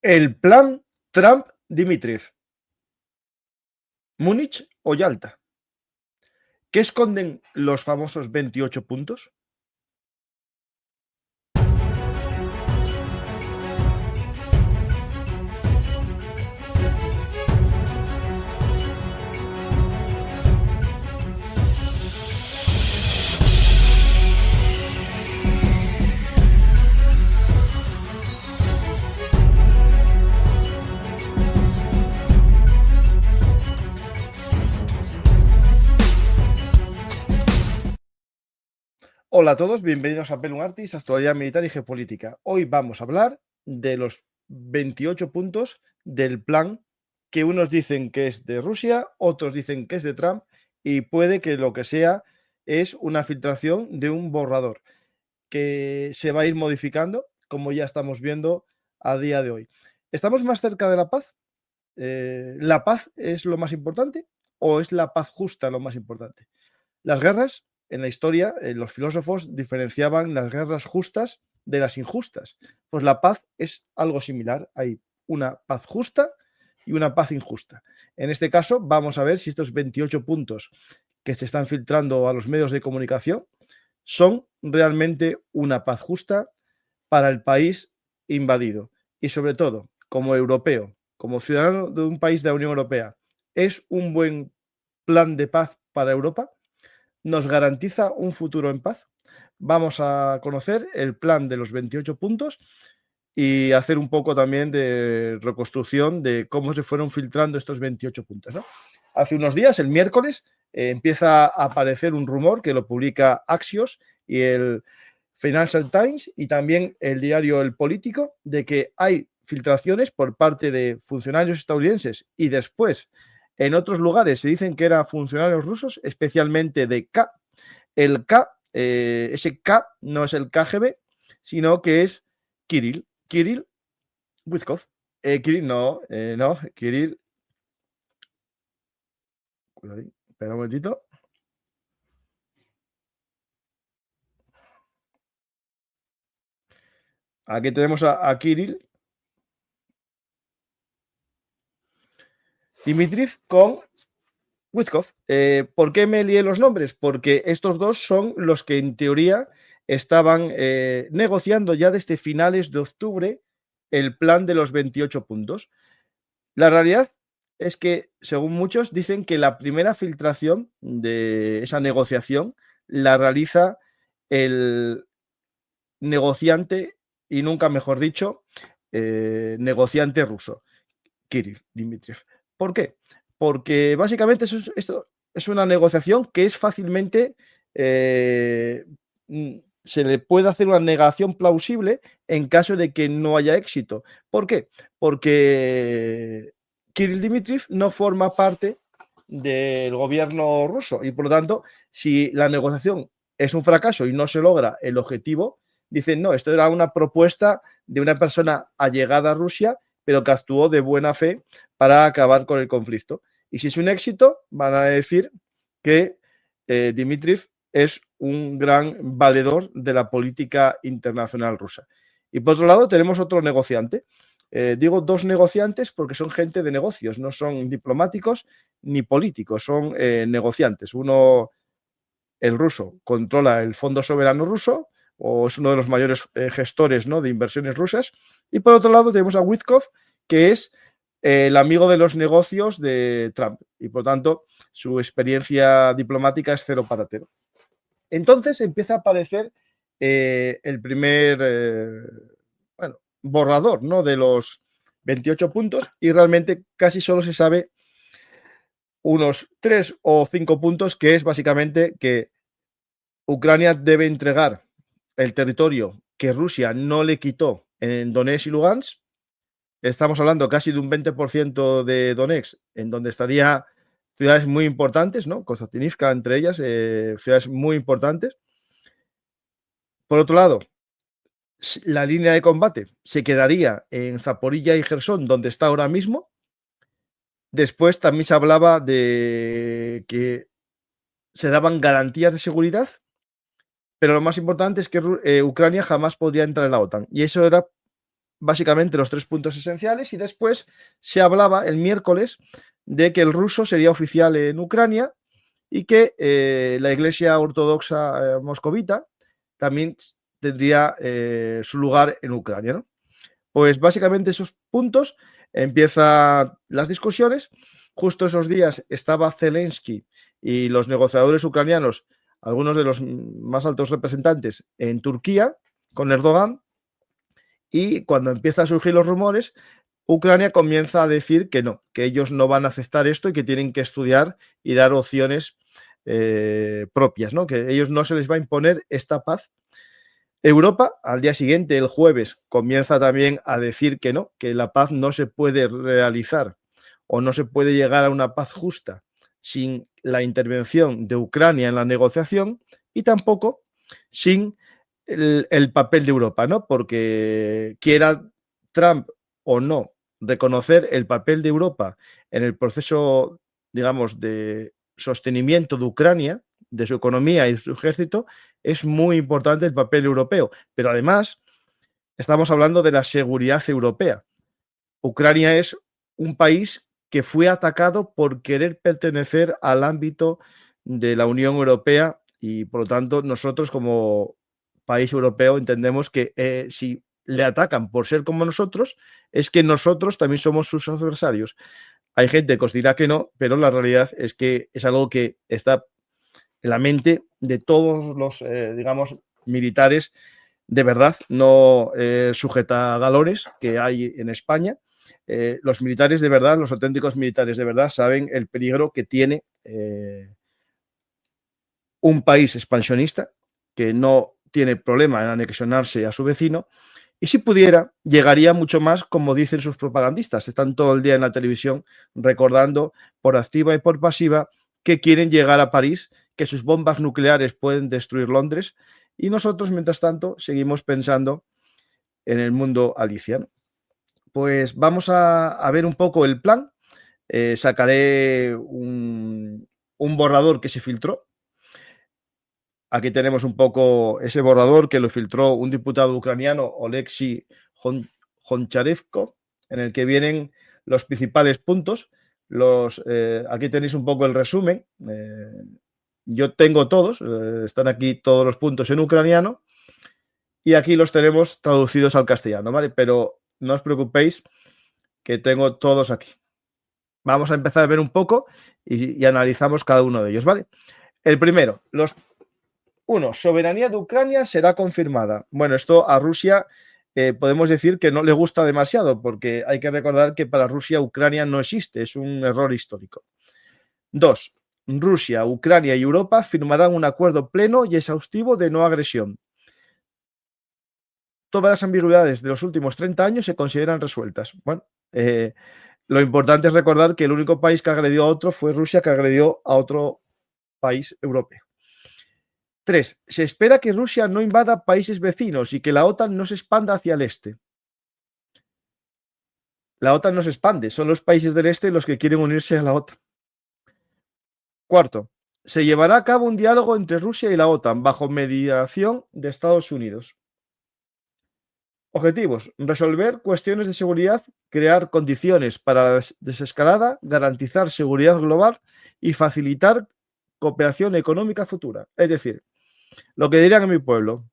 El plan Trump-Dmitriev. ¿Múnich o Yalta? ¿Qué esconden los famosos 28 puntos? Hola a todos, bienvenidos a Pelum Artis, actualidad militar y geopolítica. Hoy vamos a hablar de los 28 puntos del plan que unos dicen que es de Rusia, otros dicen que es de Trump y puede que lo que sea es una filtración de un borrador que se va a ir modificando, como ya estamos viendo a día de hoy. ¿Estamos más cerca de la paz? ¿La paz es lo más importante o es la paz justa lo más importante? Las guerras, en la historia, los filósofos diferenciaban las guerras justas de las injustas. Pues la paz es algo similar. Hay una paz justa y una paz injusta. En este caso, vamos a ver si estos 28 puntos que se están filtrando a los medios de comunicación son realmente una paz justa para el país invadido. Y sobre todo, como europeo, como ciudadano de un país de la Unión Europea, ¿es un buen plan de paz para Europa? ¿Nos garantiza un futuro en paz? Vamos a conocer el plan de los 28 puntos y hacer un poco también de reconstrucción de cómo se fueron filtrando estos 28 puntos, ¿no? Hace unos días, el miércoles, empieza a aparecer un rumor que lo publica Axios y el Financial Times y también el diario El Político de que hay filtraciones por parte de funcionarios estadounidenses y después en otros lugares se dicen que eran funcionarios rusos, especialmente de K. El K, ese K no es el KGB, sino que es Kirill Wizkov. Kirill, no, Kirill. Espera un momentito. Aquí tenemos a Kirill Dmitriev con Wizkov. ¿Por qué me lié los nombres? Porque estos dos son los que en teoría estaban negociando ya desde finales de octubre el plan de los 28 puntos. La realidad es que, según muchos, dicen que la primera filtración de esa negociación la realiza el negociante, y nunca mejor dicho, negociante ruso, Kirill Dmitriev. ¿Por qué? Porque básicamente esto es una negociación que es fácilmente se le puede hacer una negación plausible en caso de que no haya éxito. ¿Por qué? Porque Kirill Dmitriev no forma parte del gobierno ruso y por lo tanto, si la negociación es un fracaso y no se logra el objetivo, dicen, no, esto era una propuesta de una persona allegada a Rusia, pero que actuó de buena fe para acabar con el conflicto. Y si es un éxito, van a decir que Dmitriev es un gran valedor de la política internacional rusa. Y por otro lado, tenemos otro negociante. Digo dos negociantes porque son gente de negocios, no son diplomáticos ni políticos, son negociantes. Uno, el ruso, controla el Fondo Soberano Ruso, o es uno de los mayores gestores, ¿no?, de inversiones rusas. Y por otro lado tenemos a Wizkov, que es el amigo de los negocios de Trump. Y por tanto, su experiencia diplomática es cero patatero. Entonces empieza a aparecer el primer borrador, ¿no?, de los 28 puntos y realmente casi solo se sabe unos 3 o 5 puntos, que es básicamente que Ucrania debe entregar el territorio que Rusia no le quitó en Donetsk y Lugansk. Estamos hablando casi de un 20% de Donetsk, en donde estaría ciudades muy importantes, ¿no? Konstantinivka entre ellas, ciudades muy importantes. Por otro lado, la línea de combate se quedaría en Zaporilla y Gerson, donde está ahora mismo. Después también se hablaba de que se daban garantías de seguridad, pero lo más importante es que Ucrania jamás podría entrar en la OTAN. Y eso era básicamente los 3 puntos esenciales, y después se hablaba el miércoles de que el ruso sería oficial en Ucrania y que la Iglesia Ortodoxa moscovita también tendría su lugar en Ucrania, ¿no? Pues básicamente esos puntos empiezan las discusiones. Justo esos días estaba Zelensky y los negociadores ucranianos, algunos de los más altos representantes, en Turquía con Erdogan, y cuando empiezan a surgir los rumores, Ucrania comienza a decir que no, que ellos no van a aceptar esto y que tienen que estudiar y dar opciones propias, ¿no? Que ellos no se les va a imponer esta paz. Europa, al día siguiente, el jueves, comienza también a decir que no, que la paz no se puede realizar o no se puede llegar a una paz justa sin la intervención de Ucrania en la negociación y tampoco sin el papel de Europa, ¿no? Porque quiera Trump o no reconocer el papel de Europa en el proceso, digamos, de sostenimiento de Ucrania, de su economía y de su ejército, es muy importante el papel europeo. Pero además, estamos hablando de la seguridad europea. Ucrania es un país que fue atacado por querer pertenecer al ámbito de la Unión Europea y, por lo tanto, nosotros como país europeo entendemos que si le atacan por ser como nosotros, es que nosotros también somos sus adversarios. Hay gente que os dirá que no, pero la realidad es que es algo que está en la mente de todos los, digamos, militares de verdad, no sujeta galones que hay en España. Los militares de verdad, los auténticos militares de verdad, saben el peligro que tiene un país expansionista que no tiene problema en anexionarse a su vecino, y si pudiera, llegaría mucho más, como dicen sus propagandistas. Están todo el día en la televisión recordando por activa y por pasiva que quieren llegar a París, que sus bombas nucleares pueden destruir Londres, y nosotros, mientras tanto, seguimos pensando en el mundo aliciano. Pues vamos a ver un poco el plan. Sacaré un borrador que se filtró. Aquí tenemos un poco ese borrador que lo filtró un diputado ucraniano, Oleksiy Honcharevko, en el que vienen los principales puntos. Aquí tenéis un poco el resumen. Yo tengo todos, están aquí todos los puntos en ucraniano y aquí los tenemos traducidos al castellano, ¿vale? Pero no os preocupéis que tengo todos aquí. Vamos a empezar a ver un poco y analizamos cada uno de ellos, ¿vale? El primero, soberanía de Ucrania será confirmada. Bueno, esto a Rusia podemos decir que no le gusta demasiado, porque hay que recordar que para Rusia Ucrania no existe, es un error histórico. 2. Rusia, Ucrania y Europa firmarán un acuerdo pleno y exhaustivo de no agresión. Todas las ambigüedades de los últimos 30 años se consideran resueltas. Bueno, lo importante es recordar que el único país que agredió a otro fue Rusia, que agredió a otro país europeo. 3. Se espera que Rusia no invada países vecinos y que la OTAN no se expanda hacia el este. La OTAN no se expande, son los países del este los que quieren unirse a la OTAN. 4. Se llevará a cabo un diálogo entre Rusia y la OTAN bajo mediación de Estados Unidos. Objetivos: resolver cuestiones de seguridad, crear condiciones para la desescalada, garantizar seguridad global y facilitar cooperación económica futura. Es decir, lo que dirían en mi pueblo: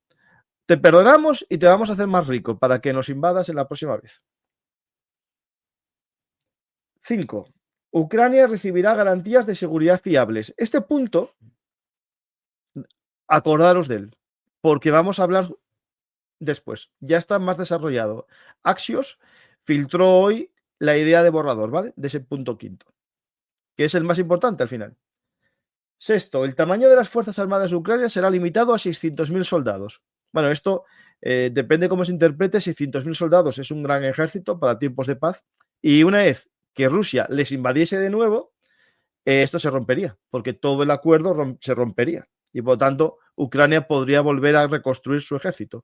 te perdonamos y te vamos a hacer más rico para que nos invadas en la próxima vez. 5. Ucrania recibirá garantías de seguridad fiables. Este punto, acordaros de él, porque vamos a hablar después. Ya está más desarrollado. Axios filtró hoy la idea de borrador, ¿vale? De ese punto quinto, que es el más importante al final. 6. El tamaño de las Fuerzas Armadas de Ucrania será limitado a 600.000 soldados. Bueno, esto depende cómo se interprete. 600.000 soldados es un gran ejército para tiempos de paz. Y una vez que Rusia les invadiese de nuevo, esto se rompería, porque todo el acuerdo se rompería. Y por lo tanto, Ucrania podría volver a reconstruir su ejército.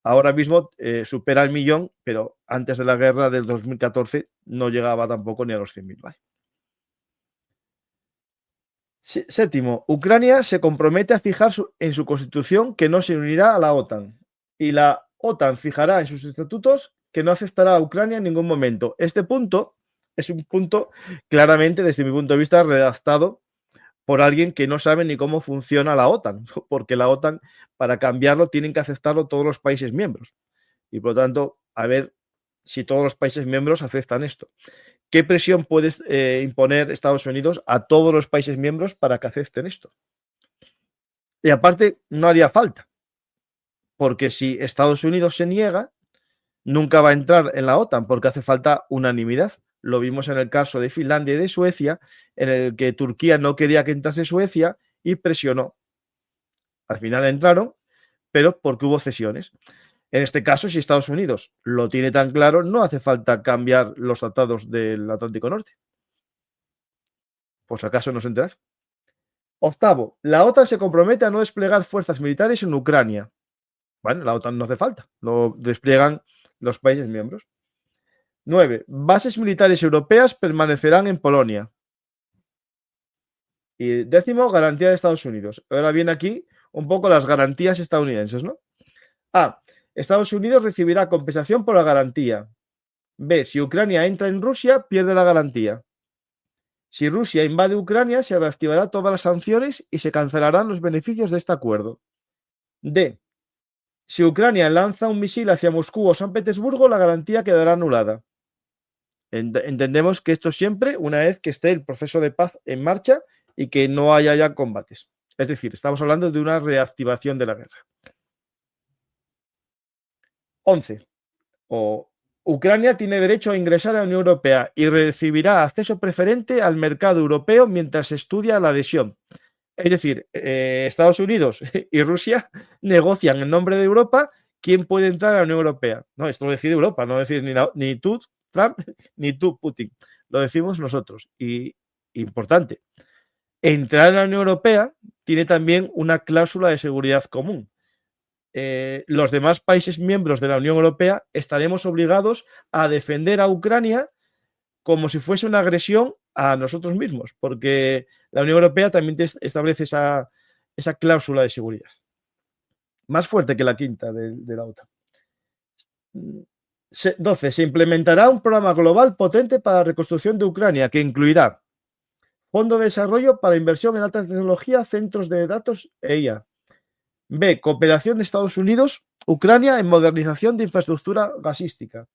Ahora mismo supera el 1.000.000, pero antes de la guerra del 2014 no llegaba tampoco ni a los 100.000, ¿vale? 7. Ucrania se compromete a fijar en su constitución que no se unirá a la OTAN. Y la OTAN fijará en sus estatutos que no aceptará a Ucrania en ningún momento. Este punto es un punto claramente, desde mi punto de vista, redactado por alguien que no sabe ni cómo funciona la OTAN, porque la OTAN, para cambiarlo, tienen que aceptarlo todos los países miembros. Y por lo tanto, a ver si todos los países miembros aceptan esto. ¿Qué presión puede imponer Estados Unidos a todos los países miembros para que acepten esto? Y aparte, no haría falta, porque si Estados Unidos se niega, nunca va a entrar en la OTAN, porque hace falta unanimidad. Lo vimos en el caso de Finlandia y de Suecia, en el que Turquía no quería que entrase Suecia y presionó. Al final entraron, pero porque hubo cesiones. En este caso, si Estados Unidos lo tiene tan claro, no hace falta cambiar los tratados del Atlántico Norte. Por si acaso no se enterar. Octavo, la OTAN se compromete a no desplegar fuerzas militares en Ucrania. Bueno, la OTAN no hace falta, lo despliegan los países miembros. 9. Bases militares europeas permanecerán en Polonia. Y 10º, garantía de Estados Unidos. Ahora viene aquí un poco las garantías estadounidenses, ¿no? A. Estados Unidos recibirá compensación por la garantía. B. Si Ucrania entra en Rusia, pierde la garantía. Si Rusia invade Ucrania, se reactivarán todas las sanciones y se cancelarán los beneficios de este acuerdo. D. Si Ucrania lanza un misil hacia Moscú o San Petersburgo, la garantía quedará anulada. Entendemos que esto siempre una vez que esté el proceso de paz en marcha y que no haya ya combates. Es decir, estamos hablando de una reactivación de la guerra. 11. Ucrania tiene derecho a ingresar a la Unión Europea y recibirá acceso preferente al mercado europeo mientras se estudia la adhesión. Es decir, Estados Unidos y Rusia negocian en nombre de Europa quién puede entrar a la Unión Europea. No, esto lo decide Europa, no lo decide ni tú, Trump, ni tú, Putin. Lo decimos nosotros. Y importante, entrar en la Unión Europea tiene también una cláusula de seguridad común. Los demás países miembros de la Unión Europea estaremos obligados a defender a Ucrania como si fuese una agresión a nosotros mismos, porque la Unión Europea también establece esa cláusula de seguridad. Más fuerte que la quinta de la OTAN. 12. Se implementará un programa global potente para la reconstrucción de Ucrania que incluirá Fondo de Desarrollo para Inversión en Alta Tecnología, Centros de Datos e IA. B. Cooperación de Estados Unidos, Ucrania en modernización de infraestructura gasística.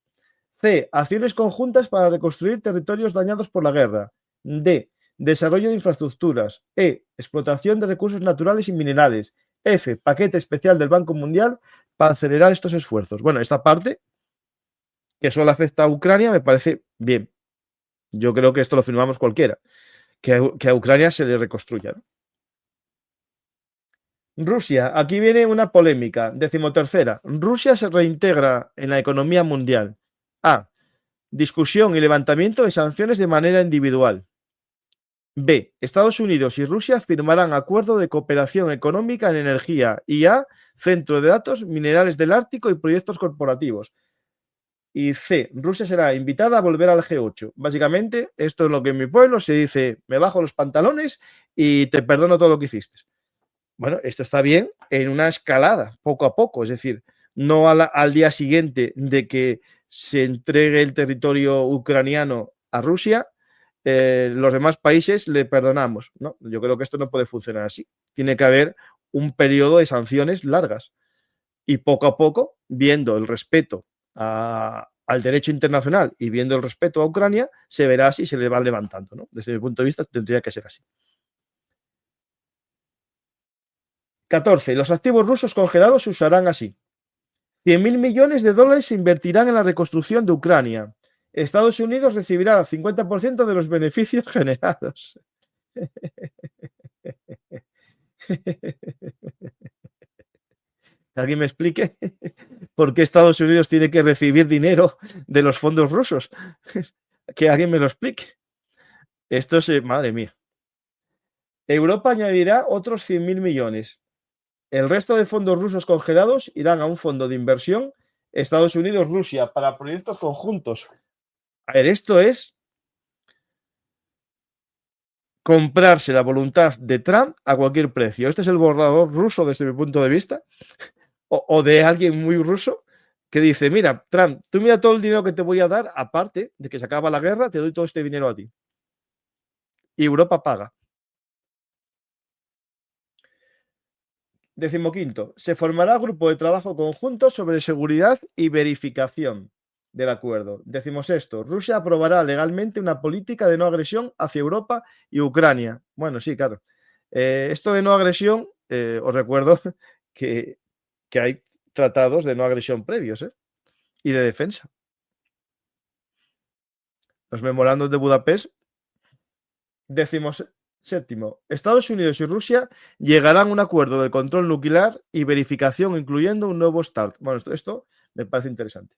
C. Acciones conjuntas para reconstruir territorios dañados por la guerra. D. Desarrollo de infraestructuras. E. Explotación de recursos naturales y minerales. F. Paquete especial del Banco Mundial para acelerar estos esfuerzos. Bueno, esta parte, que solo afecta a Ucrania, me parece bien. Yo creo que esto lo firmamos cualquiera. Que a Ucrania se le reconstruya, ¿no? Rusia, aquí viene una polémica. 13ª. Rusia se reintegra en la economía mundial. A. Discusión y levantamiento de sanciones de manera individual. B. Estados Unidos y Rusia firmarán acuerdo de cooperación económica en energía. Y A. Centro de datos, minerales del Ártico y proyectos corporativos. Y C. Rusia será invitada a volver al G8. Básicamente, esto es lo que en mi pueblo se dice: me bajo los pantalones y te perdono todo lo que hiciste. Bueno, esto está bien en una escalada, poco a poco. Es decir, no al día siguiente de que se entregue el territorio ucraniano a Rusia, los demás países le perdonamos. No, yo creo que esto no puede funcionar así. Tiene que haber un periodo de sanciones largas. Y poco a poco, viendo el respeto al derecho internacional y viendo el respeto a Ucrania, se verá si se le va levantando, ¿no? Desde mi punto de vista, tendría que ser así. 14. Los activos rusos congelados se usarán así. 100.000 millones de dólares se invertirán en la reconstrucción de Ucrania. Estados Unidos recibirá el 50% de los beneficios generados. ¿Alguien me explique por qué Estados Unidos tiene que recibir dinero de los fondos rusos? Que alguien me lo explique. Esto es, madre mía. Europa añadirá otros 100.000 millones. El resto de fondos rusos congelados irán a un fondo de inversión Estados Unidos-Rusia para proyectos conjuntos. A ver, esto es comprarse la voluntad de Trump a cualquier precio. Este es el borrador ruso desde mi punto de vista, o de alguien muy ruso, que dice, mira, Trump, tú mira todo el dinero que te voy a dar, aparte de que se acaba la guerra, te doy todo este dinero a ti. Y Europa paga. 15º. Se formará grupo de trabajo conjunto sobre seguridad y verificación del acuerdo. 16º. Rusia aprobará legalmente una política de no agresión hacia Europa y Ucrania. Bueno, sí, claro. Esto de no agresión, os recuerdo que hay tratados de no agresión previos, y de defensa. Los memorandos de Budapest. 17º. Estados Unidos y Rusia llegarán a un acuerdo de control nuclear y verificación, incluyendo un nuevo START. Bueno, esto me parece interesante.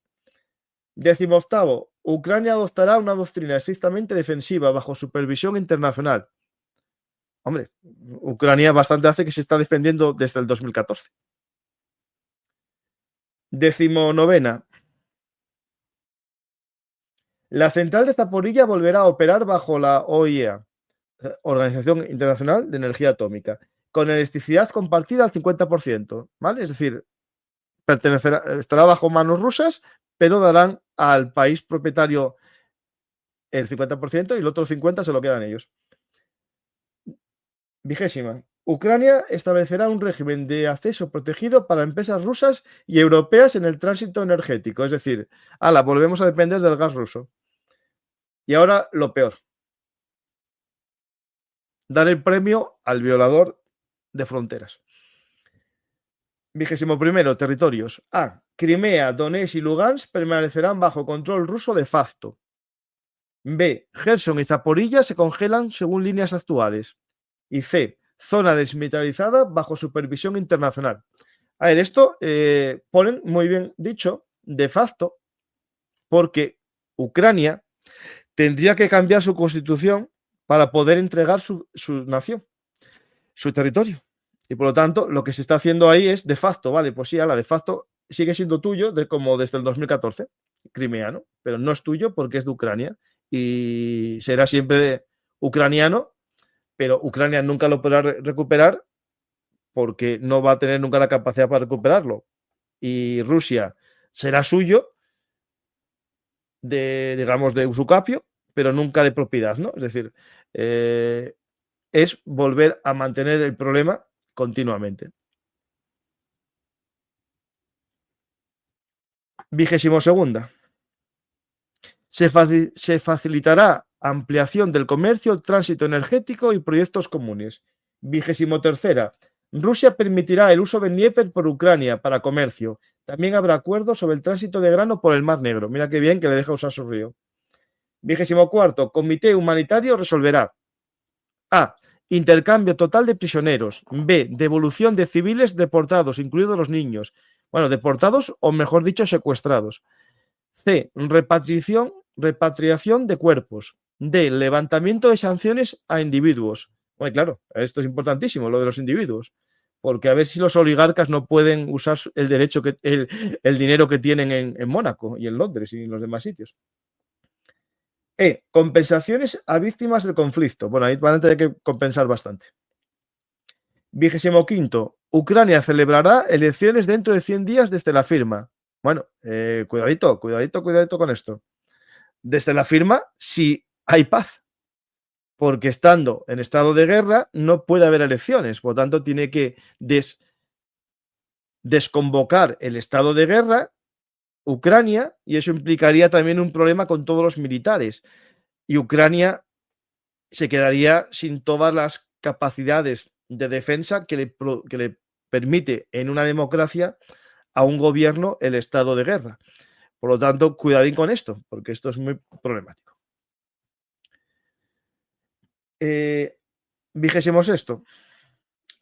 18º. Ucrania adoptará una doctrina estrictamente defensiva bajo supervisión internacional. Hombre, Ucrania bastante hace que se está defendiendo desde el 2014. 19º. La central de Zaporilla volverá a operar bajo la OIEA, Organización Internacional de Energía Atómica, con electricidad compartida al 50%, ¿vale? Es decir, estará bajo manos rusas, pero darán al país propietario el 50% y el otro 50% se lo quedan ellos. 20ª. Ucrania establecerá un régimen de acceso protegido para empresas rusas y europeas en el tránsito energético. Es decir, volvemos a depender del gas ruso. Y ahora lo peor. Dar el premio al violador de fronteras. 21º. Territorios. A. Crimea, Donetsk y Lugansk permanecerán bajo control ruso de facto. B. Gerson y Zaporilla se congelan según líneas actuales. Y C. Zona desmilitarizada bajo supervisión internacional. A ver, esto ponen muy bien dicho de facto, porque Ucrania tendría que cambiar su constitución para poder entregar su nación, su territorio. Y por lo tanto, lo que se está haciendo ahí es de facto, vale, pues sí, de facto sigue siendo tuyo como desde el 2014, crimeano, pero no es tuyo porque es de Ucrania y será siempre ucraniano, pero Ucrania nunca lo podrá recuperar porque no va a tener nunca la capacidad para recuperarlo. Y Rusia será suyo digamos, de usucapio, pero nunca de propiedad, ¿no? Es decir, es volver a mantener el problema continuamente. 22ª. Se facilitará ampliación del comercio, tránsito energético y proyectos comunes. 23ª. Rusia permitirá el uso del Dnieper por Ucrania para comercio. También habrá acuerdos sobre el tránsito de grano por el Mar Negro. Mira qué bien que le deja usar su río. 24º. Comité humanitario resolverá: A. Intercambio total de prisioneros. B. Devolución de civiles deportados, incluidos los niños. Bueno, deportados o mejor dicho, secuestrados. C. Repatriación de cuerpos. D. Levantamiento de sanciones a individuos. Bueno, claro, esto es importantísimo, lo de los individuos. Porque a ver si los oligarcas no pueden usar el derecho, el dinero que tienen en Mónaco y en Londres y en los demás sitios. E. Compensaciones a víctimas del conflicto. Bueno, ahí van a tener que compensar bastante. 25º. Ucrania celebrará elecciones dentro de 100 días desde la firma. Bueno, cuidadito con esto. Desde la firma, si hay paz. Porque estando en estado de guerra no puede haber elecciones. Por lo tanto, tiene que desconvocar el estado de guerra Ucrania, y eso implicaría también un problema con todos los militares. Y Ucrania se quedaría sin todas las capacidades de defensa que le permite en una democracia a un gobierno el estado de guerra. Por lo tanto, cuidadín con esto, porque esto es muy problemático. 26º.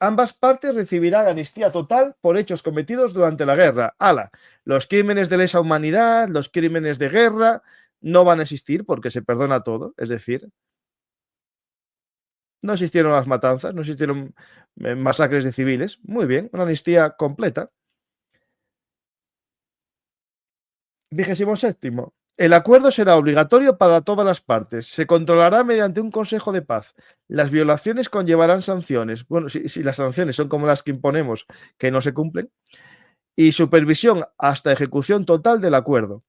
Ambas partes recibirán amnistía total por hechos cometidos durante la guerra. Los crímenes de lesa humanidad, los crímenes de guerra no van a existir porque se perdona todo. Es decir, no existieron las matanzas, no existieron masacres de civiles. Muy bien, una amnistía completa. 27º. El acuerdo será obligatorio para todas las partes. Se controlará mediante un Consejo de Paz. Las violaciones conllevarán sanciones. Bueno, si las sanciones son como las que imponemos, que no se cumplen. y supervisión hasta ejecución total del acuerdo.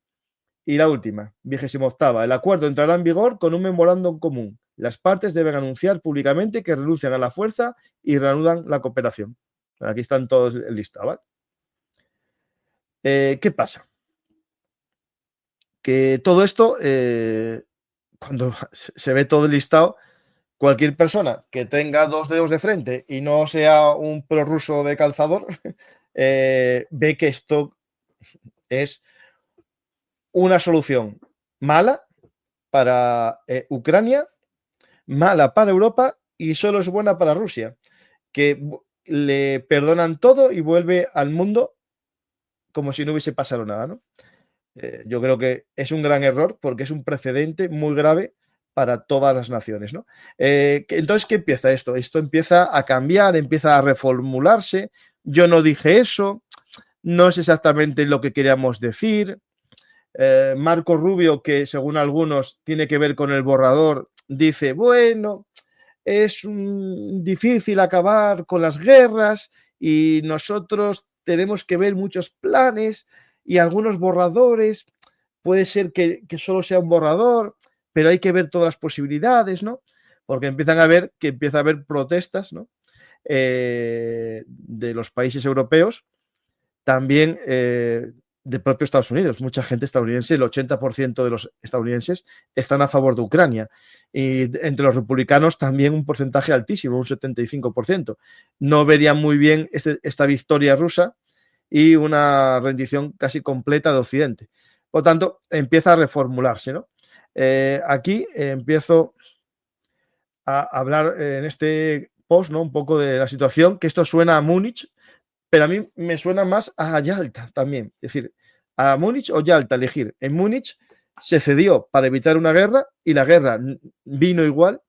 Y la última, 28ª. El acuerdo entrará en vigor con un memorándum común. Las partes deben anunciar públicamente que renuncian a la fuerza y reanudan la cooperación. Aquí están todos listados, ¿vale? ¿Qué pasa? Que todo esto, cuando se ve todo listado, cualquier persona que tenga 2 dedos de frente y no sea un prorruso de calzador, ve que esto es una solución mala para Ucrania, mala para Europa y solo es buena para Rusia, que le perdonan todo y vuelve al mundo como si no hubiese pasado nada, ¿no? Yo creo que es un gran error porque es un precedente muy grave para todas las naciones, ¿no? Entonces, ¿qué empieza esto? Esto empieza a cambiar, empieza a reformularse. Yo no dije eso, no es exactamente lo que queríamos decir. Marco Rubio, que según algunos tiene que ver con el borrador, dice, bueno, es difícil acabar con las guerras y nosotros tenemos que ver muchos planes y algunos borradores. Puede ser que solo sea un borrador, pero hay que ver todas las posibilidades, ¿no? Porque empieza a haber protestas, ¿no? De los países europeos, también de propio Estados Unidos. Mucha gente estadounidense, el 80% de los estadounidenses están a favor de Ucrania. Y entre los republicanos también un porcentaje altísimo, un 75%. No verían muy bien esta victoria rusa y una rendición casi completa de Occidente. Por tanto, empieza a reformularse, ¿no? Aquí empiezo a hablar en este post, ¿no? Un poco de la situación, que esto suena a Múnich, pero a mí me suena más a Yalta también. Es decir, a Múnich o Yalta, elegir. En Múnich se cedió para evitar una guerra y la guerra vino igual.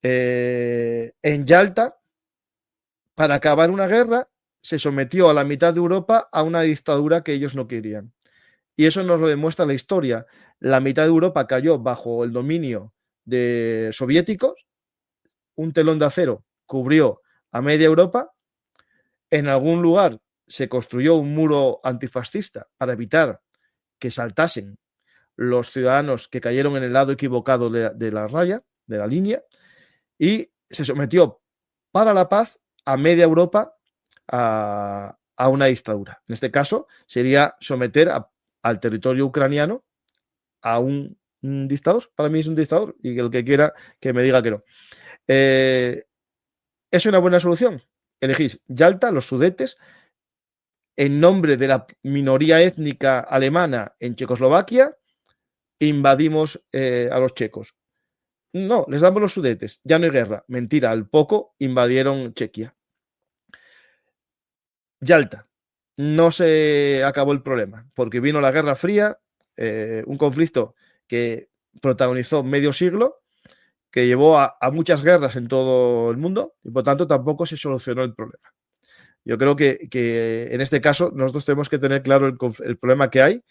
En Yalta, para acabar una guerra, se sometió a la mitad de Europa a una dictadura que ellos no querían. Y eso nos lo demuestra la historia. La mitad de Europa cayó bajo el dominio de soviéticos, un telón de acero cubrió a media Europa. En algún lugar se construyó un muro antifascista para evitar que saltasen los ciudadanos que cayeron en el lado equivocado de la raya, de la línea, y se sometió para la paz a media Europa a una dictadura. En este caso sería someter al territorio ucraniano a un dictador. Para mí es un dictador y el que quiera que me diga que no. ¿Es una buena solución? Elegís Yalta, los Sudetes, en nombre de la minoría étnica alemana en Checoslovaquia, invadimos a los checos. No, les damos los Sudetes, ya no hay guerra. Mentira, al poco invadieron Chequia. Yalta, no se acabó el problema, porque vino la Guerra Fría, un conflicto que protagonizó medio siglo, que llevó a muchas guerras en todo el mundo y por tanto tampoco se solucionó el problema. Yo creo que en este caso nosotros tenemos que tener claro el problema que hay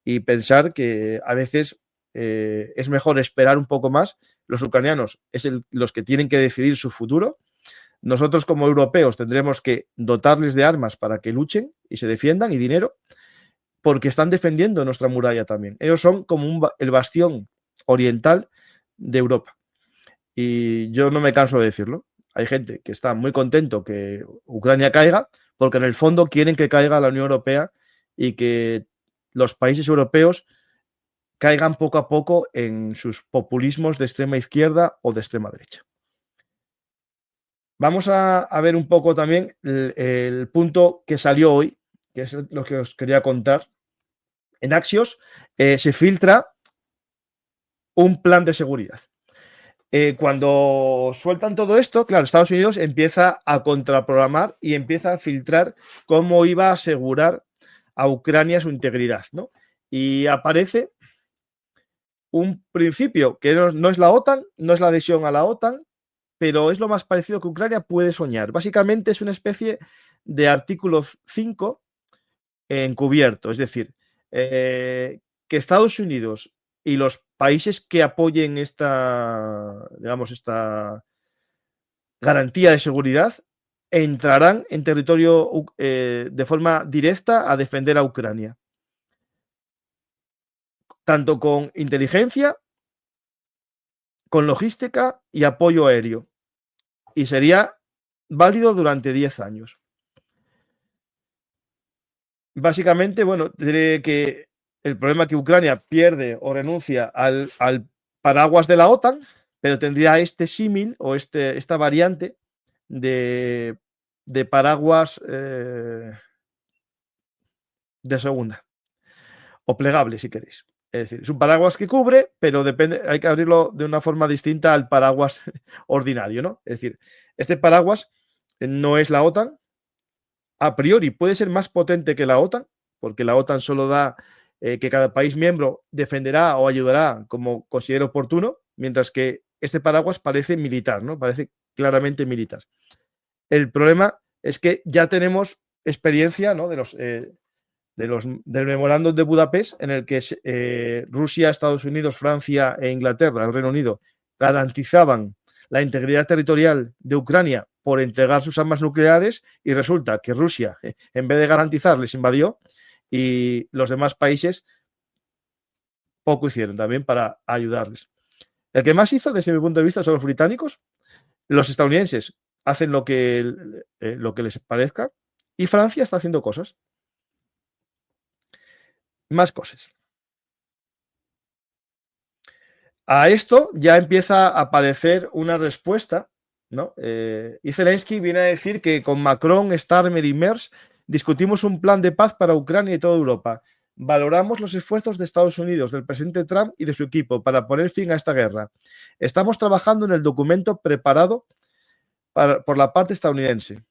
y pensar que a veces es mejor esperar un poco más. Los ucranianos es los que tienen que decidir su futuro. Nosotros como europeos tendremos que dotarles de armas para que luchen y se defiendan y dinero, porque están defendiendo nuestra muralla también. Ellos son como el bastión oriental de Europa. Y yo no me canso de decirlo. Hay gente que está muy contento que Ucrania caiga, porque en el fondo quieren que caiga la Unión Europea y que los países europeos caigan poco a poco en sus populismos de extrema izquierda o de extrema derecha. Vamos a ver un poco también el punto que salió hoy, que es lo que os quería contar. En Axios se filtra un plan de seguridad. Cuando sueltan todo esto, claro, Estados Unidos empieza a contraprogramar y empieza a filtrar cómo iba a asegurar a Ucrania su integridad, ¿no? Y aparece un principio que no es la OTAN, no es la adhesión a la OTAN, pero es lo más parecido que Ucrania puede soñar. Básicamente es una especie de artículo 5 encubierto, es decir, que Estados Unidos y los países que apoyen esta, digamos, esta garantía de seguridad entrarán en territorio de forma directa a defender a Ucrania, tanto con inteligencia, con logística y apoyo aéreo. Y sería válido durante 10 años. Básicamente, bueno, diré que el problema es que Ucrania pierde o renuncia al paraguas de la OTAN, pero tendría este símil o esta variante de paraguas de segunda o plegable, si queréis. Es decir, es un paraguas que cubre, pero depende, hay que abrirlo de una forma distinta al paraguas ordinario, ¿no? Es decir, este paraguas no es la OTAN. A priori puede ser más potente que la OTAN, porque la OTAN solo da que cada país miembro defenderá o ayudará como considere oportuno, mientras que este paraguas parece militar, ¿no? Parece claramente militar. El problema es que ya tenemos experiencia, ¿no? Del memorándum de Budapest, en el que Rusia, Estados Unidos, Francia e Inglaterra, el Reino Unido, garantizaban la integridad territorial de Ucrania por entregar sus armas nucleares, y resulta que Rusia, en vez de garantizar, les invadió, y los demás países poco hicieron también para ayudarles. El que más hizo, desde mi punto de vista, son los británicos. Los estadounidenses hacen lo que les parezca, y Francia está haciendo cosas. Más cosas. A esto ya empieza a aparecer una respuesta, ¿no? Y Zelensky viene a decir que con Macron, Starmer y Merz discutimos un plan de paz para Ucrania y toda Europa. Valoramos los esfuerzos de Estados Unidos, del presidente Trump y de su equipo para poner fin a esta guerra. Estamos trabajando en el documento preparado por la parte estadounidense.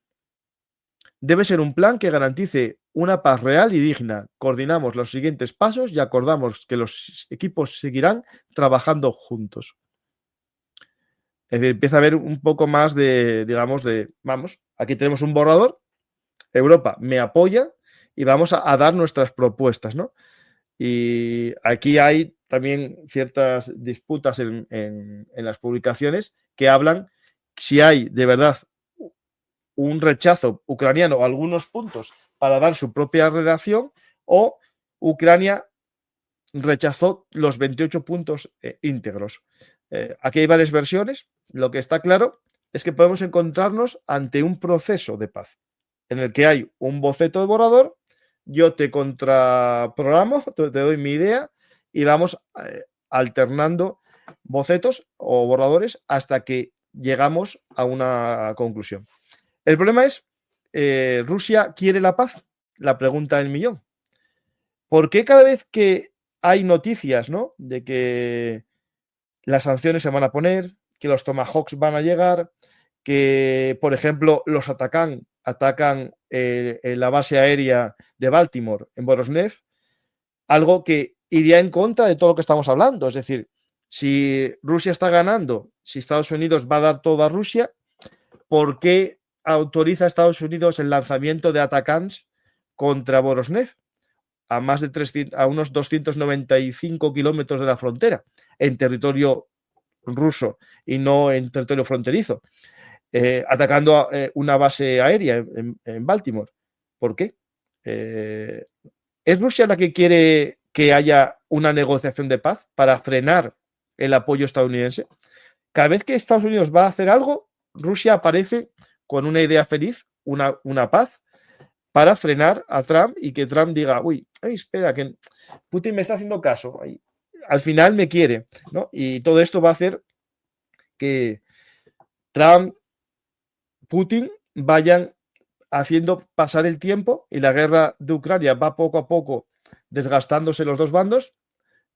Debe ser un plan que garantice una paz real y digna. Coordinamos los siguientes pasos y acordamos que los equipos seguirán trabajando juntos. Es decir, empieza a haber un poco más de, digamos, vamos, aquí tenemos un borrador, Europa me apoya y vamos a dar nuestras propuestas, ¿no? Y aquí hay también ciertas disputas en las publicaciones que hablan si hay de verdad un rechazo ucraniano a algunos puntos para dar su propia redacción, o Ucrania rechazó los 28 puntos íntegros. Aquí hay varias versiones. Lo que está claro es que podemos encontrarnos ante un proceso de paz en el que hay un boceto de borrador, yo te contraprogramo, te doy mi idea y vamos alternando bocetos o borradores hasta que llegamos a una conclusión. El problema es, ¿Rusia quiere la paz? La pregunta del millón. ¿Por qué cada vez que hay noticias, ¿no?, de que las sanciones se van a poner, que los Tomahawks van a llegar, que, por ejemplo, los atacan en la base aérea de Baltimore, en Voronezh, algo que iría en contra de todo lo que estamos hablando? Es decir, si Rusia está ganando, si Estados Unidos va a dar todo a Rusia, ¿por qué autoriza a Estados Unidos el lanzamiento de Atacams contra Voronezh a más de a unos 295 kilómetros de la frontera, en territorio ruso y no en territorio fronterizo, atacando una base aérea en Baltimore? ¿Por qué? ¿Es Rusia la que quiere que haya una negociación de paz para frenar el apoyo estadounidense? Cada vez que Estados Unidos va a hacer algo, Rusia aparece con una idea feliz, una paz, para frenar a Trump y que Trump diga, uy, espera, que Putin me está haciendo caso, al final me quiere, ¿no? Y todo esto va a hacer que Trump, Putin vayan haciendo pasar el tiempo y la guerra de Ucrania va poco a poco desgastándose los dos bandos,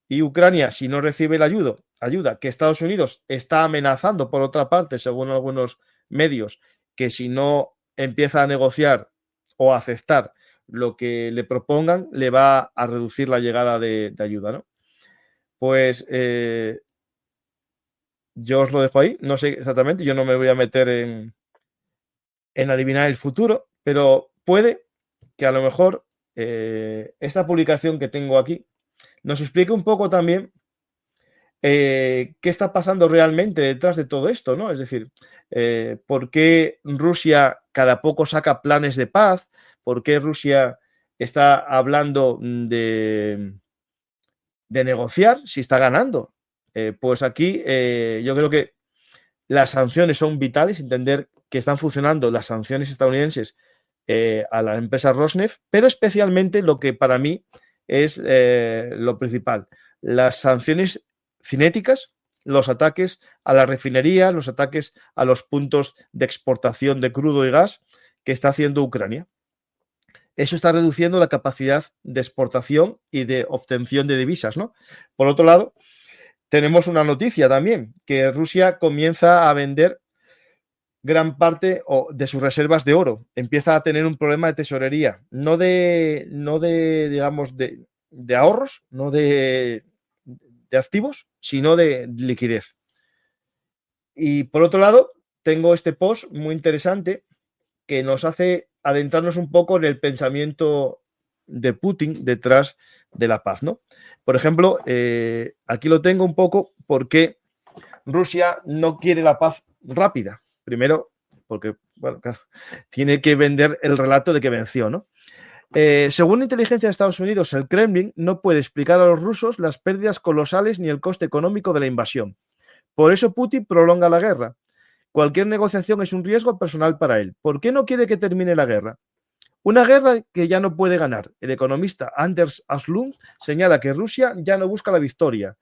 y Ucrania, si no recibe la ayuda que Estados Unidos está amenazando, por otra parte, según algunos medios, que si no empieza a negociar o a aceptar lo que le propongan, le va a reducir la llegada de ayuda, ¿no? Pues yo os lo dejo ahí, no sé exactamente, yo no me voy a meter en adivinar el futuro, pero puede que a lo mejor esta publicación que tengo aquí nos explique un poco también ¿Qué está pasando realmente detrás de todo esto, ¿no? Es decir, ¿por qué Rusia cada poco saca planes de paz? ¿Por qué Rusia está hablando de negociar si está ganando? Pues aquí yo creo que las sanciones son vitales, entender que están funcionando las sanciones estadounidenses a la empresa Rosneft, pero especialmente lo que para mí es lo principal, las sanciones cinéticas, los ataques a la refinería, los ataques a los puntos de exportación de crudo y gas que está haciendo Ucrania. Eso está reduciendo la capacidad de exportación y de obtención de divisas, ¿no? Por otro lado, tenemos una noticia también, que Rusia comienza a vender gran parte de sus reservas de oro. Empieza a tener un problema de tesorería, no de digamos, de ahorros, no de activos, sino de liquidez. Y por otro lado, tengo este post muy interesante que nos hace adentrarnos un poco en el pensamiento de Putin detrás de la paz, ¿no? Por ejemplo, aquí lo tengo un poco porque Rusia no quiere la paz rápida. Primero, porque, bueno, claro, tiene que vender el relato de que venció, ¿no? Según la inteligencia de Estados Unidos, el Kremlin no puede explicar a los rusos las pérdidas colosales ni el coste económico de la invasión. Por eso Putin prolonga la guerra. Cualquier negociación es un riesgo personal para él. ¿Por qué no quiere que termine la guerra? Una guerra que ya no puede ganar. El economista Anders Aslund señala que Rusia ya no busca la victoria.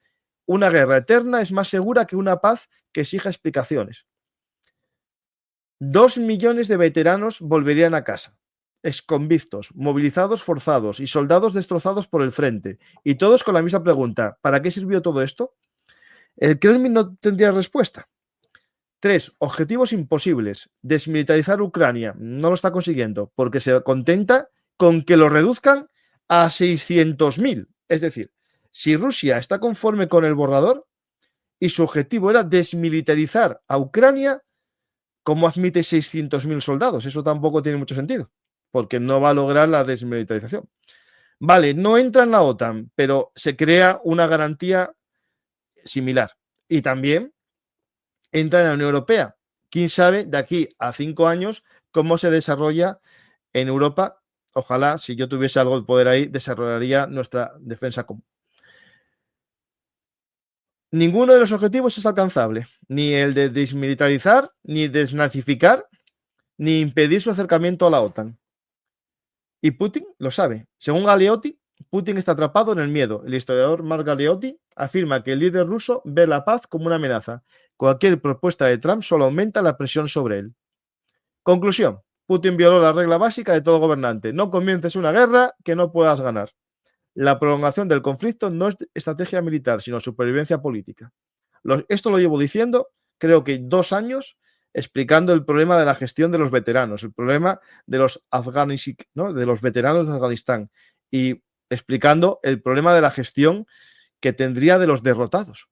Una guerra eterna es más segura que una paz que exija explicaciones. 2 millones de veteranos volverían a casa, exconvictos, movilizados forzados y soldados destrozados por el frente, y todos con la misma pregunta: ¿para qué sirvió todo esto? El Kremlin no tendría respuesta. 3. Objetivos imposibles. Desmilitarizar Ucrania. No lo está consiguiendo porque se contenta con que lo reduzcan a 600.000. Es decir, si Rusia está conforme con el borrador y su objetivo era desmilitarizar a Ucrania, ¿cómo admite 600.000 soldados? Eso tampoco tiene mucho sentido, porque no va a lograr la desmilitarización. Vale, no entra en la OTAN, pero se crea una garantía similar. Y también entra en la Unión Europea. ¿Quién sabe de aquí a 5 años cómo se desarrolla en Europa? Ojalá, si yo tuviese algo de poder ahí, desarrollaría nuestra defensa común. Ninguno de los objetivos es alcanzable, ni el de desmilitarizar, ni desnazificar, ni impedir su acercamiento a la OTAN. Y Putin lo sabe. Según Galeotti, Putin está atrapado en el miedo. El historiador Mark Galeotti afirma que el líder ruso ve la paz como una amenaza. Cualquier propuesta de Trump solo aumenta la presión sobre él. Conclusión. Putin violó la regla básica de todo gobernante. No comiences una guerra que no puedas ganar. La prolongación del conflicto no es estrategia militar, sino supervivencia política. Esto lo llevo diciendo, creo que 2 años, explicando el problema de la gestión de los veteranos, el problema de los afganos, ¿no? De los veteranos de Afganistán, y explicando el problema de la gestión que tendría de los derrotados.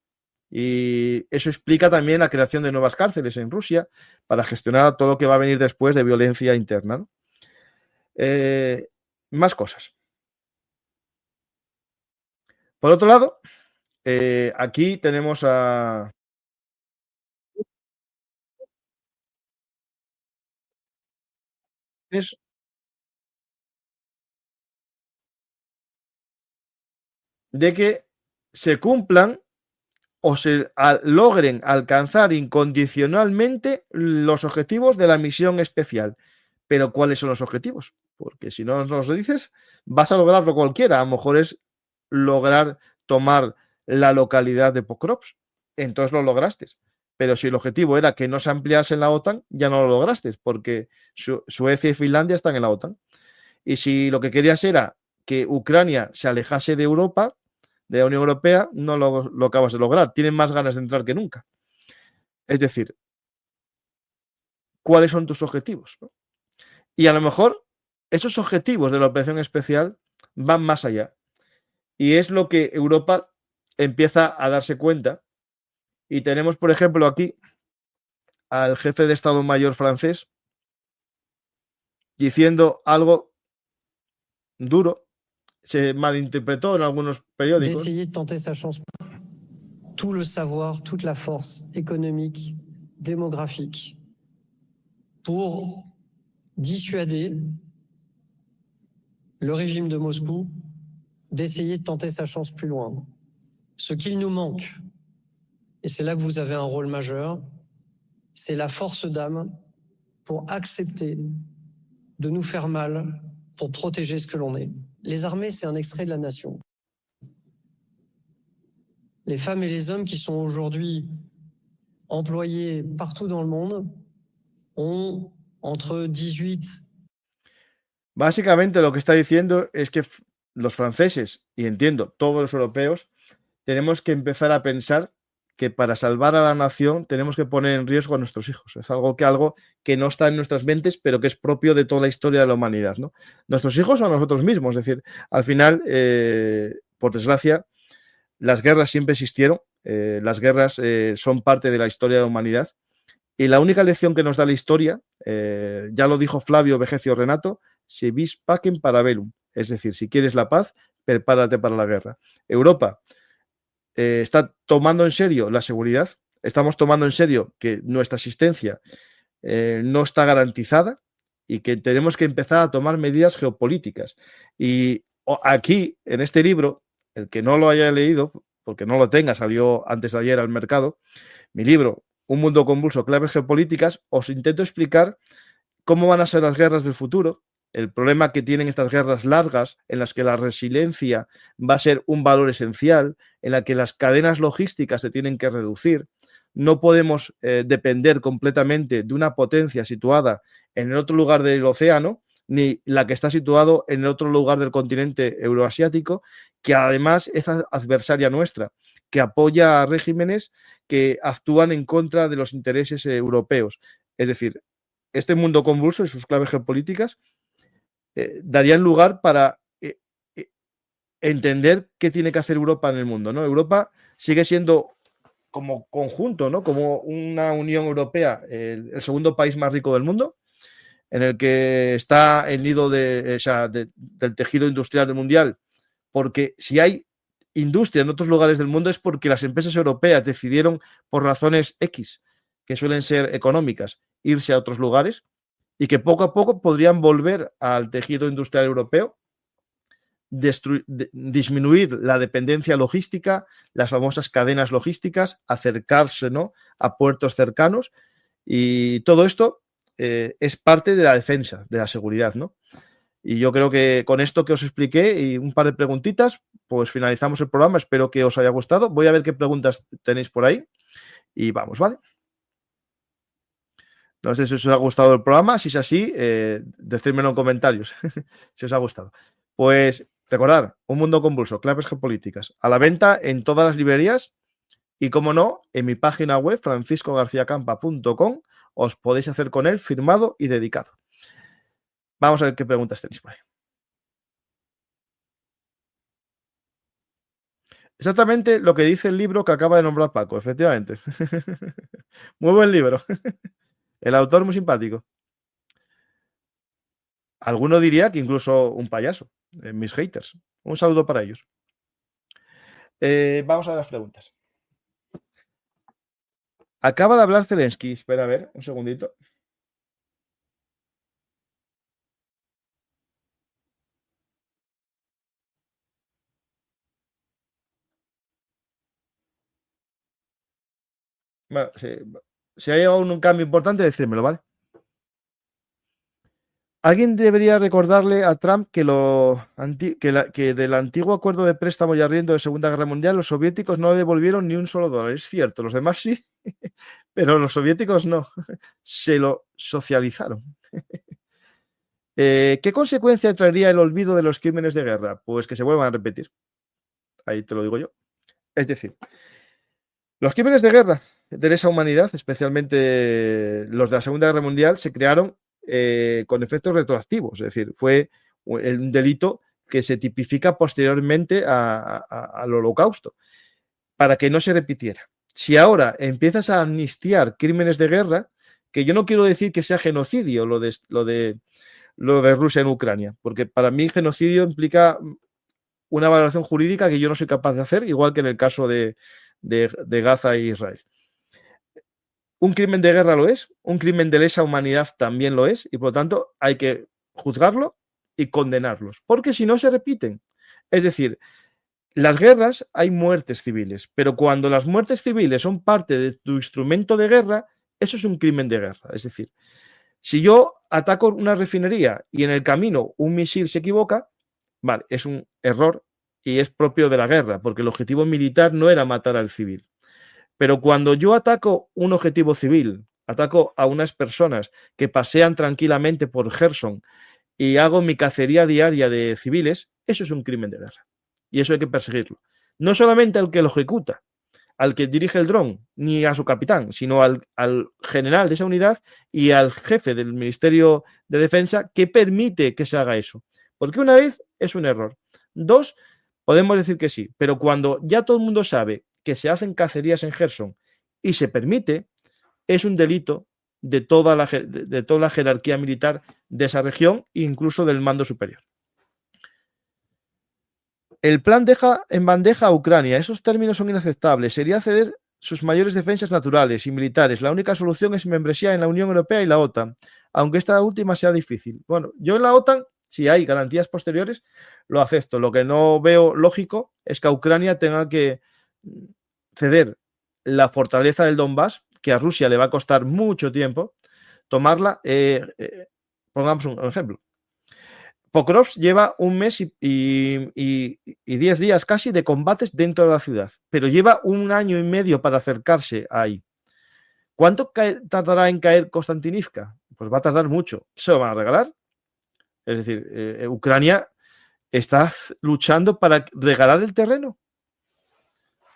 Y eso explica también la creación de nuevas cárceles en Rusia para gestionar todo lo que va a venir después de violencia interna, ¿no? Más cosas. Por otro lado, aquí tenemos a... Es de que se cumplan o se logren alcanzar incondicionalmente los objetivos de la misión especial. Pero ¿cuáles son los objetivos? Porque si no nos lo dices, vas a lograrlo cualquiera. A lo mejor es lograr tomar la localidad de Pokrovsk. Entonces lo lograste. Pero si el objetivo era que no se ampliase en la OTAN, ya no lo lograste, porque Suecia y Finlandia están en la OTAN. Y si lo que querías era que Ucrania se alejase de Europa, de la Unión Europea, no lo acabas de lograr. Tienen más ganas de entrar que nunca. Es decir, ¿cuáles son tus objetivos? ¿No? Y a lo mejor esos objetivos de la operación especial van más allá. Y es lo que Europa empieza a darse cuenta. Y tenemos, por ejemplo, aquí al jefe de Estado Mayor francés diciendo algo duro. Se malinterpretó en algunos periódicos. tout le savoir, toute la force économique, démographique, pour dissuader le régime de Moscou d'essayer de tenter sa chance plus loin. Ce qu'il nous manque, et c'est là que vous avez un rôle majeur, c'est la force d'âme pour accepter de nous faire mal, pour protéger ce que l'on est. Les armées, c'est un extrait de la nation. Les femmes et les hommes qui sont aujourd'hui employés partout dans le monde ont entre 18. Básicamente lo que está diciendo es que los franceses, y entiendo, todos los europeos, tenemos que empezar a pensar que para salvar a la nación tenemos que poner en riesgo a nuestros hijos. Es algo que no está en nuestras mentes, pero que es propio de toda la historia de la humanidad, ¿no? Nuestros hijos o nosotros mismos. Es decir, al final, por desgracia, las guerras siempre existieron. Las guerras son parte de la historia de la humanidad. Y la única lección que nos da la historia, ya lo dijo Flavio Vegecio Renato, si vis pacem para bellum. Es decir, si quieres la paz, prepárate para la guerra. Europa está tomando en serio la seguridad, estamos tomando en serio que nuestra existencia no está garantizada y que tenemos que empezar a tomar medidas geopolíticas. Y aquí, en este libro, el que no lo haya leído, porque no lo tenga, salió antes de ayer al mercado, mi libro, Un mundo convulso, claves geopolíticas, os intento explicar cómo van a ser las guerras del futuro, el problema que tienen estas guerras largas, en las que la resiliencia va a ser un valor esencial, en la que las cadenas logísticas se tienen que reducir. No podemos depender completamente de una potencia situada en el otro lugar del océano, ni la que está situado en el otro lugar del continente euroasiático, que además es adversaria nuestra, que apoya a regímenes que actúan en contra de los intereses europeos. Es decir, este mundo convulso y sus claves geopolíticas darían lugar para entender qué tiene que hacer Europa en el mundo, ¿no? Europa sigue siendo como conjunto, ¿no? Como una Unión Europea, el segundo país más rico del mundo, en el que está el nido del tejido industrial del mundial, porque si hay industria en otros lugares del mundo es porque las empresas europeas decidieron, por razones X, que suelen ser económicas, irse a otros lugares y que poco a poco podrían volver al tejido industrial europeo, disminuir la dependencia logística, las famosas cadenas logísticas, acercarse, ¿no?, a puertos cercanos, y todo esto es parte de la defensa, de la seguridad, ¿no? Y yo creo que con esto que os expliqué y un par de preguntitas, pues finalizamos el programa. Espero que os haya gustado. Voy a ver qué preguntas tenéis por ahí y vamos, ¿vale? No sé si os ha gustado el programa. Si es así, decídmelo en comentarios si os ha gustado. Pues recordad, Un mundo convulso, claves geopolíticas, a la venta en todas las librerías y, como no, en mi página web franciscogarciacampa.com os podéis hacer con él firmado y dedicado. Vamos a ver qué preguntas tenéis por ahí. Exactamente lo que dice el libro que acaba de nombrar Paco, efectivamente. Muy buen libro. El autor muy simpático. Alguno diría que incluso un payaso. Mis haters. Un saludo para ellos. Vamos a ver las preguntas. Acaba de hablar Zelensky. Espera, a ver, un segundito. Bueno, si hay un cambio importante, decírmelo, ¿vale? Alguien debería recordarle a Trump que del antiguo acuerdo de préstamo y arriendo de Segunda Guerra Mundial, los soviéticos no le devolvieron ni un solo dólar. Es cierto, los demás sí, pero los soviéticos no. Se lo socializaron. ¿Qué consecuencia traería el olvido de los crímenes de guerra? Pues que se vuelvan a repetir. Ahí te lo digo yo. Es decir, los crímenes de guerra de lesa humanidad, especialmente los de la Segunda Guerra Mundial, se crearon con efectos retroactivos. Es decir, fue un delito que se tipifica posteriormente al Holocausto, para que no se repitiera. Si ahora empiezas a amnistiar crímenes de guerra, que yo no quiero decir que sea genocidio lo de Rusia en Ucrania, porque para mí genocidio implica una valoración jurídica que yo no soy capaz de hacer, igual que en el caso de de Gaza e Israel. Un crimen de guerra lo es, un crimen de lesa humanidad también lo es, y por lo tanto hay que juzgarlo y condenarlos, porque si no se repiten. Es decir, las guerras hay muertes civiles, pero cuando las muertes civiles son parte de tu instrumento de guerra, eso es un crimen de guerra. Es decir, si yo ataco una refinería y en el camino un misil se equivoca, vale, es un error y es propio de la guerra, porque el objetivo militar no era matar al civil. Pero cuando yo ataco un objetivo civil, ataco a unas personas que pasean tranquilamente por Gerson y hago mi cacería diaria de civiles, eso es un crimen de guerra. Y eso hay que perseguirlo. No solamente al que lo ejecuta, al que dirige el dron, ni a su capitán, sino al general de esa unidad y al jefe del Ministerio de Defensa que permite que se haga eso. Porque una vez es un error. Dos, podemos decir que sí, pero cuando ya todo el mundo sabe que se hacen cacerías en Gerson y se permite, es un delito de toda la jerarquía militar de esa región e incluso del mando superior. El plan deja en bandeja a Ucrania. Esos términos son inaceptables. Sería ceder sus mayores defensas naturales y militares. La única solución es membresía en la Unión Europea y la OTAN, aunque esta última sea difícil. Bueno, yo en la OTAN, si hay garantías posteriores, lo acepto. Lo que no veo lógico es que a Ucrania tenga que ceder la fortaleza del Donbass, que a Rusia le va a costar mucho tiempo tomarla. Pongamos un ejemplo. Pokrovsk lleva un mes y 10 días casi de combates dentro de la ciudad, pero lleva un año y medio para acercarse ahí. ¿Cuánto tardará en caer Konstantinivka? Pues va a tardar mucho. ¿Se lo van a regalar? Es decir, Ucrania está luchando para regalar el terreno.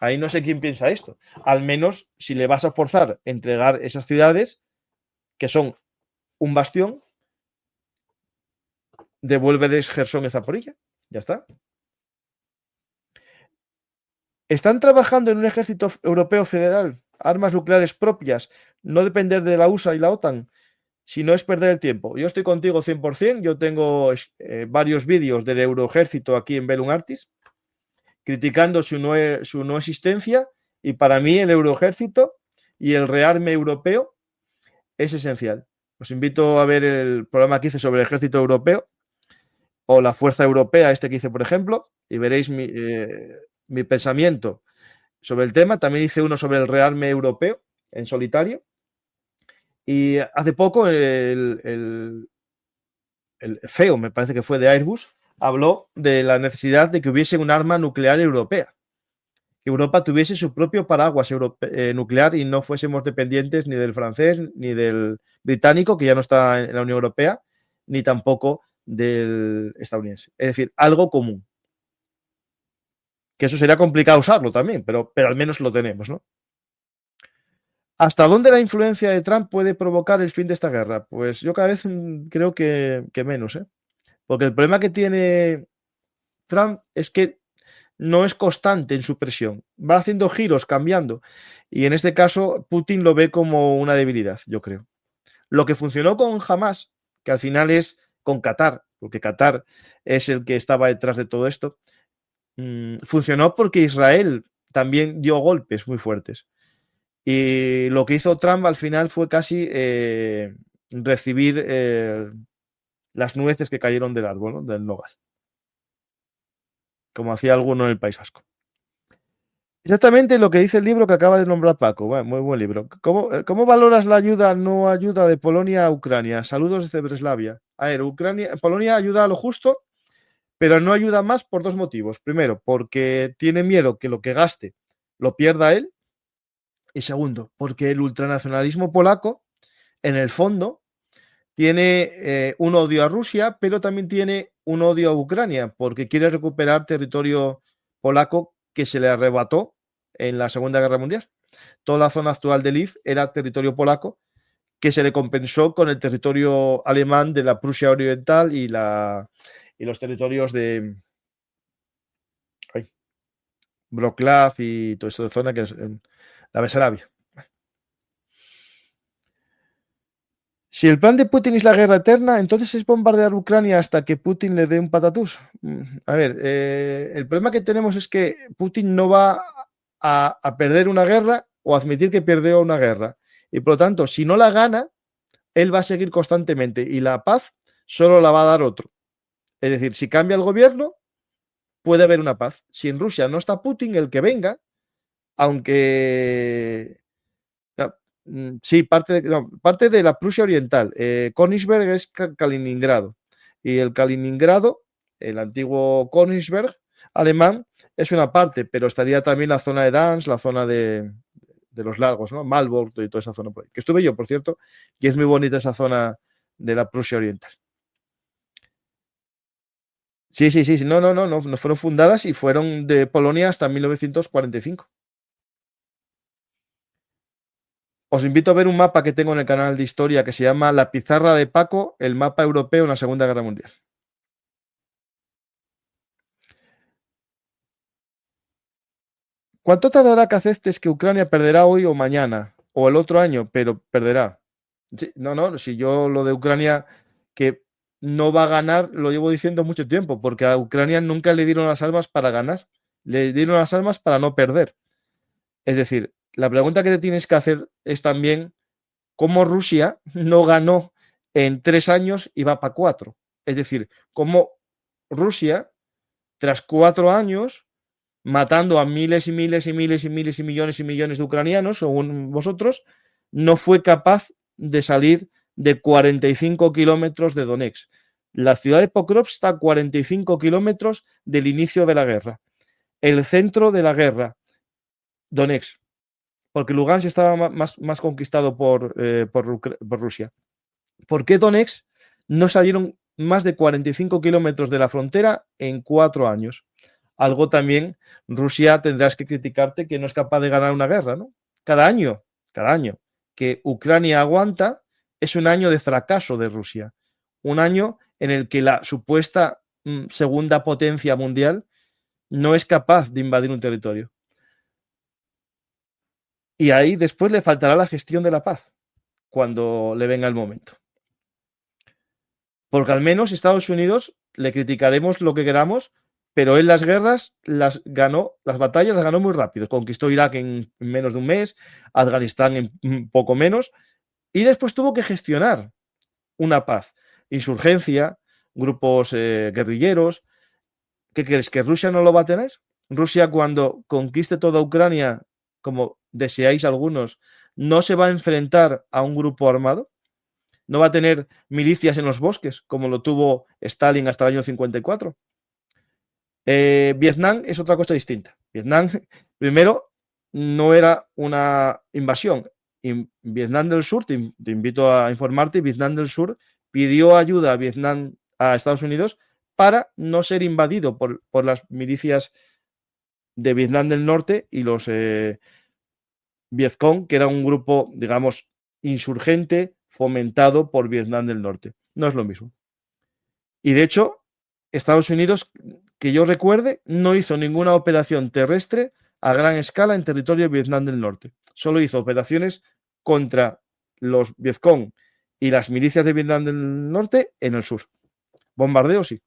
Ahí no sé quién piensa esto. Al menos si le vas a forzar a entregar esas ciudades, que son un bastión, devuélveles Gerson y Zaporilla. Ya está. ¿Están trabajando en un ejército europeo federal? Armas nucleares propias, no depender de la USA y la OTAN, si no es perder el tiempo. Yo estoy contigo 100%. Yo tengo varios vídeos del Euroejército aquí en Bellum Artis, criticando su no existencia, y para mí el Euroejército y el rearme europeo es esencial. Os invito a ver el programa que hice sobre el ejército europeo o la fuerza europea, este que hice, por ejemplo, y veréis mi pensamiento sobre el tema. También hice uno sobre el rearme europeo en solitario. Y hace poco el CEO, me parece que fue de Airbus, habló de la necesidad de que hubiese un arma nuclear europea. Que Europa tuviese su propio paraguas nuclear y no fuésemos dependientes ni del francés, ni del británico, que ya no está en la Unión Europea, ni tampoco del estadounidense. Es decir, algo común. Que eso sería complicado usarlo también, pero al menos lo tenemos, ¿no? ¿Hasta dónde la influencia de Trump puede provocar el fin de esta guerra? Pues yo cada vez creo que menos, ¿eh? Porque el problema que tiene Trump es que no es constante en su presión. Va haciendo giros, cambiando. Y en este caso, Putin lo ve como una debilidad, yo creo. Lo que funcionó con Hamas, que al final es con Qatar, porque Qatar es el que estaba detrás de todo esto, funcionó porque Israel también dio golpes muy fuertes. Y lo que hizo Trump al final fue casi recibir las nueces que cayeron del árbol, ¿no? Del nogal, como hacía alguno en el País Vasco. Exactamente lo que dice el libro que acaba de nombrar Paco. Bueno, muy buen libro. ¿Cómo valoras la no ayuda de Polonia a Ucrania? Saludos desde Breslavia. A ver, Polonia ayuda a lo justo, pero no ayuda más por dos motivos. Primero, porque tiene miedo que lo que gaste lo pierda él. Y segundo, porque el ultranacionalismo polaco, en el fondo, tiene un odio a Rusia, pero también tiene un odio a Ucrania, porque quiere recuperar territorio polaco que se le arrebató en la Segunda Guerra Mundial. Toda la zona actual de Lviv era territorio polaco que se le compensó con el territorio alemán de la Prusia Oriental y los territorios de Wrocław y toda esa zona que es la Besarabia. Si el plan de Putin es la guerra eterna, entonces es bombardear Ucrania hasta que Putin le dé un patatús. A ver, el problema que tenemos es que Putin no va a perder una guerra o admitir que perdió una guerra. Y por lo tanto, si no la gana, él va a seguir constantemente y la paz solo la va a dar otro. Es decir, si cambia el gobierno, puede haber una paz. Si en Rusia no está Putin, el que venga, aunque sí, parte de la Prusia Oriental. Königsberg es Kaliningrado. Y el Kaliningrado, el antiguo Königsberg alemán, es una parte, pero estaría también la zona de Danzig, la zona de los lagos, ¿no? Malbork y toda esa zona por ahí. Que estuve yo, por cierto, y es muy bonita esa zona de la Prusia Oriental. Sí, no fueron fundadas y fueron de Polonia hasta 1945. Os invito a ver un mapa que tengo en el canal de historia que se llama La Pizarra de Paco, el mapa europeo en la Segunda Guerra Mundial. ¿Cuánto tardará que aceptes que Ucrania perderá hoy o mañana? O el otro año, pero perderá. Sí, no, si yo lo de Ucrania que no va a ganar, lo llevo diciendo mucho tiempo, porque a Ucrania nunca le dieron las armas para ganar, le dieron las armas para no perder. Es decir, la pregunta que te tienes que hacer es también cómo Rusia no ganó en 3 años y va para 4. Es decir, cómo Rusia, tras 4 años, matando a miles y miles y miles y miles y millones de ucranianos, según vosotros, no fue capaz de salir de 45 kilómetros de Donetsk. La ciudad de Pokrovsk está a 45 kilómetros del inicio de la guerra. El centro de la guerra, Donetsk, porque Lugansk estaba más conquistado por Rusia. ¿Por qué Donetsk no salieron más de 45 kilómetros de la frontera en 4 años? Algo también Rusia tendrás que criticarte que no es capaz de ganar una guerra, ¿no? Cada año que Ucrania aguanta es un año de fracaso de Rusia. Un año en el que la supuesta segunda potencia mundial no es capaz de invadir un territorio. Y ahí después le faltará la gestión de la paz cuando le venga el momento. Porque al menos Estados Unidos le criticaremos lo que queramos, pero él las guerras las ganó, las batallas las ganó muy rápido. Conquistó Irak en menos de un mes, Afganistán en un poco menos, y después tuvo que gestionar una paz. Insurgencia, grupos guerrilleros. ¿Qué crees? ¿Que Rusia no lo va a tener? Rusia, cuando conquiste toda Ucrania, como deseáis algunos, no se va a enfrentar a un grupo armado. No va a tener milicias en los bosques, como lo tuvo Stalin hasta el año 54. Vietnam es otra cosa distinta. Vietnam, primero, no era una invasión. Vietnam del Sur, te invito a informarte, Vietnam del Sur pidió ayuda a Estados Unidos para no ser invadido por las milicias de Vietnam del Norte y los Vietcong, que era un grupo, digamos, insurgente fomentado por Vietnam del Norte. No es lo mismo. Y de hecho, Estados Unidos, que yo recuerde, no hizo ninguna operación terrestre a gran escala en territorio de Vietnam del Norte. Solo hizo operaciones contra los Vietcong y las milicias de Vietnam del Norte en el sur. Bombardeo sí.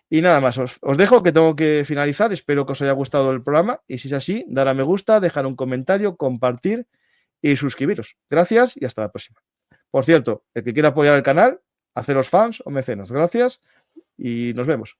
Y nada más, os dejo que tengo que finalizar. Espero que os haya gustado el programa y si es así, dar a me gusta, dejar un comentario, compartir y suscribiros. Gracias y hasta la próxima. Por cierto, el que quiera apoyar el canal, haceros fans o mecenas. Gracias y nos vemos.